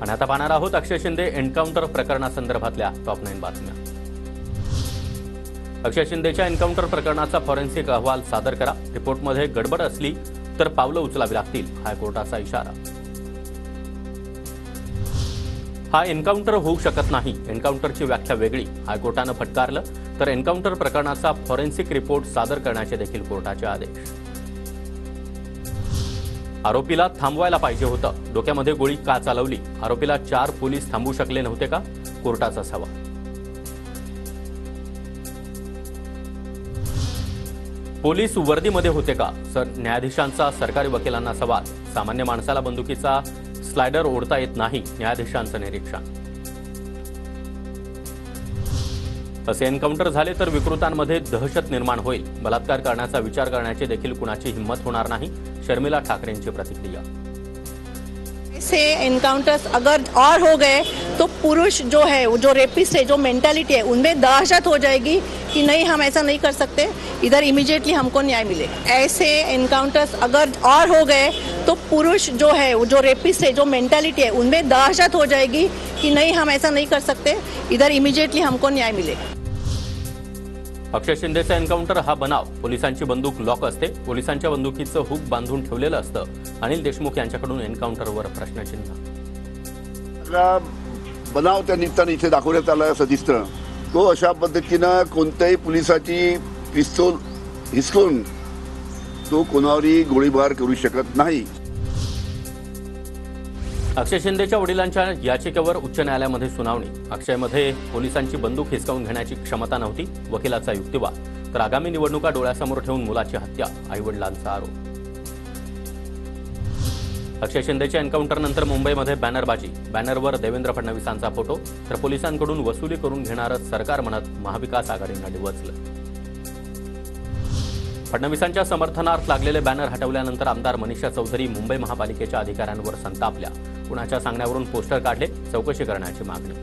आणि आता पाहणार आहोत अक्षय शिंदे एन्काउंटर प्रकरणासंदर्भातल्या टॉप 9 बातम्या। अक्षय शिंदेच्या एन्काउंटर प्रकरणाचा फॉरेन्सिक अहवाल सादर करा, रिपोर्टमध्ये गडबड असली तर पावलं उचलावी लागतील, हायकोर्टाचा इशारा। हा एन्काउंटर होऊ शकत नाही, एन्काउंटरची व्याख्या वेगळी, हायकोर्टानं फटकारलं। तर एन्काउंटर प्रकरणाचा फॉरेन्सिक रिपोर्ट सादर करण्याचे देखील कोर्टाचे आदेश। आरोपीला थांबवायला पाहिजे होतं, डोक्यामध्ये गोळी का चालवली, आरोपीला 4 पोलीस थांबवू शकले नव्हते का, कोर्टाचा सवाल। पोलीस वर्दीमध्ये होते का, न्यायाधीशांचा सरकारी वकिलांना सवाल। सामान्य माणसाला बंदुकीचा स्लायडर ओढता येत नाही, न्यायाधीशांचं निरीक्षण। असे एन्काउंटर झाले तर विकृतांमध्ये दहशत निर्माण होईल, बलात्कार करण्याचा विचार करण्याची देखील कुणाची हिंमत होणार नाही, शर्मिला ठाकरेंची प्रतिक्रिया। ऐसे एनकाउंटर्स अगर और हो गए तो पुरुष जो है, जो रेपिस्ट है, जो मेंटालिटी है, उनमें दहशत हो जाएगी कि नहीं हम ऐसा नहीं कर सकते, इधर इमीडिएटली हमको न्याय मिले। ऐसे एनकाउंटर्स अगर और हो गए तो पुरुष जो है, जो रेपिस्ट है, जो मेंटालिटी है, उनमें दहशत हो जाएगी कि नहीं हम ऐसा नहीं कर सकते, इधर इमीडिएटली हमको न्याय मिले। अक्षय शिंदेचा एन्काउंटर हा बनाव, पोलिसांची बंदूक लॉक असते, पोलिसांच्या बंदुकीचं हुक बांधून ठेवलेलं असतं। अनिल देशमुख यांच्याकडून एन्काउंटरवर प्रश्नचिन्ह। बनाव त्या निमित्ताने इथे दाखवण्यात आला असं दिसतं। तो अशा पद्धतीनं कोणत्याही पोलिसाची पिस्तूल हिसकून तो कोणावरही गोळीबार करू शकत नाही। अक्षय शिंदेच्या वडिलांच्या याचिकेवर उच्च न्यायालयामध्ये सुनावणी। अक्षयमध्ये पोलिसांची बंदूक हिसकावून घेण्याची क्षमता नव्हती, वकिलाचा युक्तिवाद। तर आगामी निवडणुका डोळ्यासमोर ठेवून मुलाची हत्या, आईवडिलांचा आरोप। अक्षय शिंदेच्या एन्काउंटरनंतर मुंबईमध्ये बॅनरबाजी, बॅनरवर देवेंद्र फडणवीसांचा फोटो। तर पोलिसांकडून वसुली करून घेणारं सरकार म्हणत महाविकास आघाडीनं डिवचलं। फडणवीसांच्या समर्थनार्थ लागलेले बॅनर हटवल्यानंतर आमदार मनीषा चौधरी मुंबई महापालिकेच्या अधिकाऱ्यांवर संतापल्या, कुणाच्या सांगण्यावरून पोस्टर काढले, चौकशी करण्याची मागणी।